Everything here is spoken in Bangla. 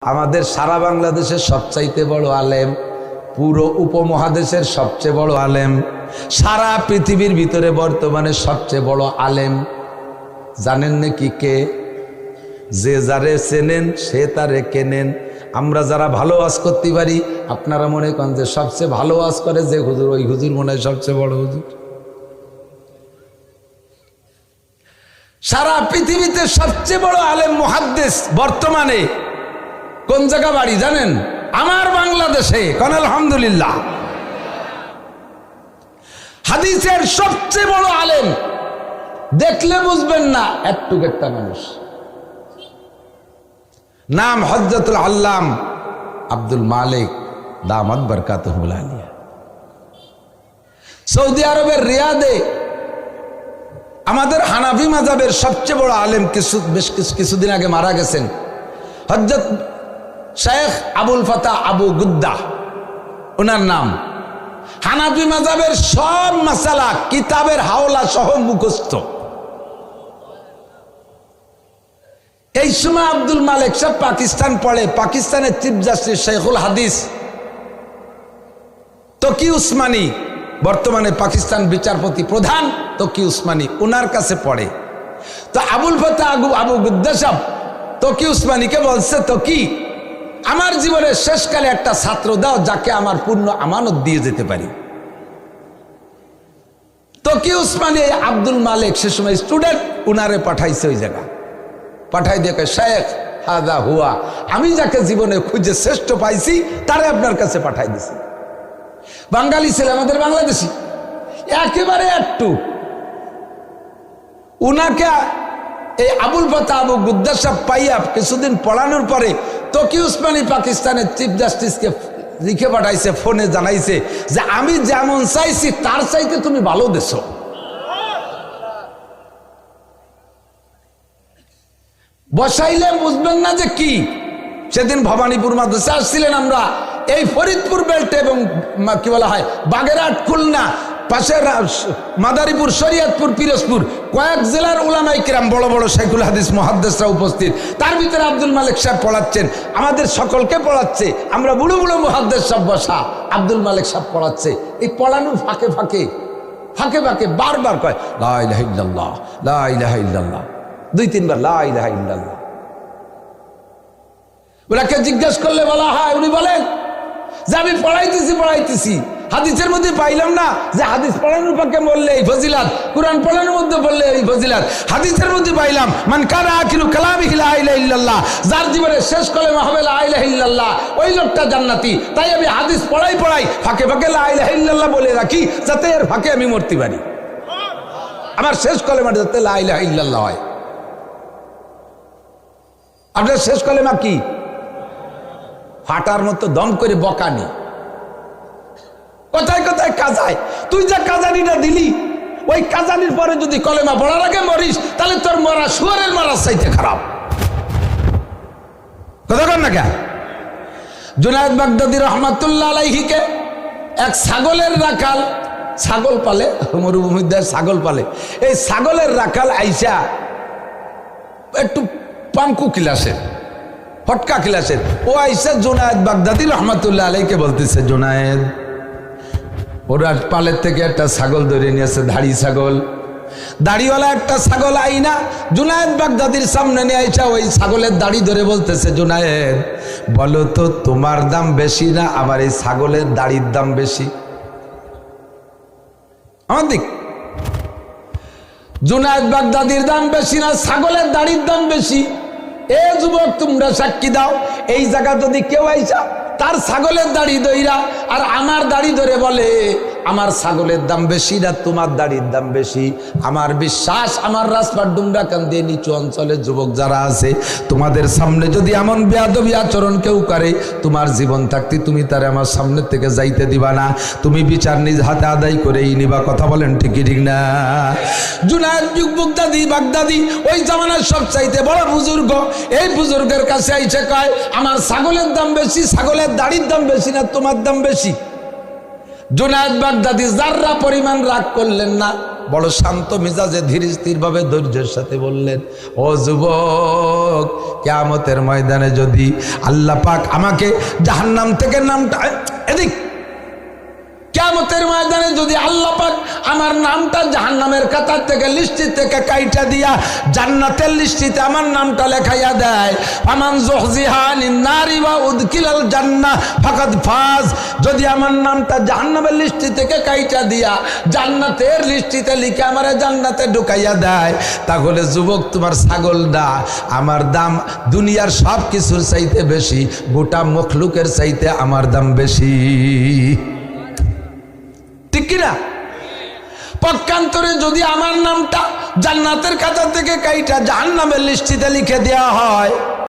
আমাদের সারা বাংলাদেশের সবচাইতে বড় আলেম, পুরো উপমহাদেশের সবচেয়ে বড় আলেম, সারা পৃথিবীর ভিতরে বর্তমানে সবচেয়ে বড় আলেম জানেন নাকি কে? যে যারে চেনেন সে তারে কেনেন। আমরা যারা ভালো ওয়াজ করতে পারি, আপনারা মনে করেন যে সবচেয়ে ভালো ওয়াজ করে যে হুজুর, ওই হুজুর মনে হয় সবচেয়ে বড় হুজুর। সারা পৃথিবীতে সবচেয়ে বড় আলেম মুহাদ্দিস বর্তমানে কোন জায়গা বাড়ি জানেন? আমার বাংলাদেশে। কোন আলহামদুলিল্লাহ। হাদিসের সবচেয়ে বড় আলেম, দেখলে বুঝবেন না একটু একটা মানুষ, নাম হযরতুল আল্লাম আব্দুল মালিক দামাত বরকাতুহুল আলিয়া। সৌদি আরবের রিয়াদে আমাদের হানাফি মাযহাবের সবচেয়ে বড় আলেম কিছুদিন আগে মারা গেছেন, হযরত শেখ আবুল ফাতা আবু গুদ্দা ওনার নাম। হানাফি মাযহাবের সব মাসালা কিতাবের হাওলা সহ মুখস্থ। এই সময় আব্দুল মালিক সাহেব পাকিস্তান পড়ে, পাকিস্তানের চিফ জাস্টিস শেখুল হাদিস তকি উসমানী, বর্তমানে পাকিস্তান বিচারপতি প্রধান তকি উসমানী, ওনার কাছে পড়ে। তো আবুল ফাতা আবু গুদ্দা সাহেব তকি উসমানীকে বলছে, তকি আমার জীবনের শেষকালে একটা ছাত্র দাও যাকে আমার পূর্ণ আমানত দিয়ে যেতে পারি। তকি উসমানী আব্দুল মালিক সে সময় স্টুডেন্ট, উনারে পাঠাইছে ওই জায়গা, পাঠাই দেখে শেখ হাদা হুয়া, আমি যাকে জীবনে খুঁজে শ্রেষ্ঠ পাইছি তারে আপনার কাছে পাঠাই দিছি। বাঙালি ছেলে, আমাদের বাংলাদেশি একেবারে একটু। উনাকে এই আবুল ফাতা আবু গুদ্দা সাহেব পাইয়া কিছুদিন পড়ানোর পরে তকি উসমানী পাকিস্তানের চিফ জাস্টিসকে লিখে পাঠাইছে, ফোনে জানাইছে যে আমি যেমন চাইছি তার চাইতে তুমি ভালো দেছো। বসাইলে বুঝবেন না যে কি। সেদিন ভবানীপুর মাদ্রাসা আসছিলেন আমরা, এই ফরিদপুর বেল্ট এবং কি বলা হয় বাগেরহাট, খুলনা, পাশে মাদারীপুর, শরীয়তপুর, পিরোজপুর, কয়েক জেলার উলামায়ে কিরাম বড় বড় শেখুল হাদিস মুহাদ্দিসরা উপস্থিত। তার ভিতরে আব্দুল মালিক সাহেব পড়াচ্ছেন, আমাদের সকলকে পড়াচ্ছে। আমরা বুড়ো বুড়ো মুহাদ্দিস সব বসা, আব্দুল মালিক সাহেব পড়াচ্ছে। এই পড়ানোর ফাঁকে ফাঁকে ফাঁকে ফাঁকে বারবার কয় লা ইলাহা ইল্লাল্লাহ, লা ইলাহা ইল্লাল্লাহ, 2-3 বার লা ইলাহা ইল্লাল্লাহ। ওনাকে জিজ্ঞেস করলে বলা হয়, উনি বলেন যে আমি পড়াইতেছি হাদিসের মধ্যে পাইলাম না যে হাদিস পড়ানোর পক্ষে বললে এই ফজিলাত, কোরআন পড়ানোর মধ্যে বললে এই ফজিলাত। হাদিসের মধ্যে পাইলাম মান কানা আখিরু কালামিহি লা ইলাহা ইল্লাল্লাহ, যার জীবনের শেষ কলেমা হবে লা ইলাহা ইল্লাল্লাহ, ওই লোকটা জান্নাতি। তাই আমি হাদিস পড়াই ফাঁকে ফাঁকে লা ইলাহা ইল্লাল্লাহ বলে রাখি, যাতে এর ফাঁকে আমি মরতে পারি, আমার শেষ কলেমাটা যাতে লা ইলাহা ইল্লাল্লাহ হয়। আপনার শেষ কলেমা কি? ফাটার মতো দম করে বকানি, কোথায় কোথায় কাজায়। তুই যা কাজানিটা দিলি, ওই কাজানির পরে যদি কলেমা পড়ার আগে মরিস, তাহলে তোর মরা শুয়ারের মারার চাইতে খারাপ। কথা কর না কেন? জুনায়েদ বাগদাদী রহমাতুল্লাহ আলাইহিকে এক ছাগলের রাখাল, ছাগল পালে, মরুভূমিতে ছাগল পালে, এই ছাগলের রাখাল আইসা একটু পাঙ্কু ক্লাসের, ফটকা ক্লাসের, ও আইসা জুনায়েদ বাগদাদী রহমাতুল্লাহ আলাইহিকে বলতেছে, জুনায়েদ ওরা পালের থেকে একটা ছাগল ধরে নিয়েছে, ধাড়ি ছাগল, দাড়িওয়ালা একটা ছাগল আইনা জুনায়েদ বাগদাদীর সামনে নিয়ে আইসা ওই ছাগলের দাড়ি ধরে বলতেছে, জুনায়েদ বলো তো তোমার দাম বেশি না আমার এই ছাগলের দাড়ির দাম বেশি? আমার দিক, জুনায়েদ বাগদাদীর দাম বেশি না ছাগলের দাড়ির দাম বেশি? এ যুবক তোমরা সাক্ষী দাও, এই জায়গা যদি কেউ আইসা তার ছাগলের দাড়ি দইরা আর আমার দাড়ি ধরে বলে আমার ছাগলের দাম বেশি না তোমার দাড়ির দাম বেশি, আমার বিশ্বাস আমার রাজপাট ডুমরা কান্দে নিচু অঞ্চলের যুবক যারা আছে, তোমাদের সামনে যদি এমন বেয়াদবি আচরণ কেউ করে, তোমার জীবন থাকতে তুমি তারে আমার সামনে থেকে যাইতে দিবা না, তুমি বিচার নিজ হাতে আদায় করেই নিবা। কথা বলেন ঠিক ঠিক না? জুনায়েদ বাগদাদী ওই জামানার সবচাইতে বড় বুজুর্গ, এই বুজুর্গের কাছে আইসে কয় আমার ছাগলের দাম বেশি, ছাগলের দাড়ির দাম বেশি না তোমার দাম বেশি? জুনায়েদ বাগদাদী যাররা পরিমাণ রাগ করলেন না, বড় শান্ত মেজাজে ধীর স্থির ভাবে ধৈর্যের সাথে বললেন, ও যুবক, কিয়ামতের ময়দানে যদি আল্লাহ পাক আমাকে জাহান্নাম থেকে নামটা এদিক কিয়ামতের ময়দানে যদি আল্লাহ পাক আমার নামটা জাহান্নামের কাতার থেকে লিস্টি থেকে কাইটা দিয়া জান্নাতের লিস্টিতে আমার নামটা লেখাইয়া দেয়, ফামান যুহজিহা আনিন নারি ওয়া উদখিলাল জান্নাহ ফাকাদ ফাজ, যদি আমার নামটা জাহান্নামের লিস্টি থেকে কাইটা দিয়া জান্নাতের লিস্টিতে লিখে আমারে জান্নাতে ঢুকাইয়া দেয়, তাহলে যুবক তোমার ছাগলটা আমার দাম দুনিয়ার সব কিছুর চাইতে বেশি, গোটা মখলুকের চাইতে আমার দাম বেশি। ঠিক কিনা? পক্ষান্তরে যদি আমার নামটা জান্নাতের খাতা থেকে কাইটা জাহান্নামের লিস্টিতে লিখে দেওয়া হয়,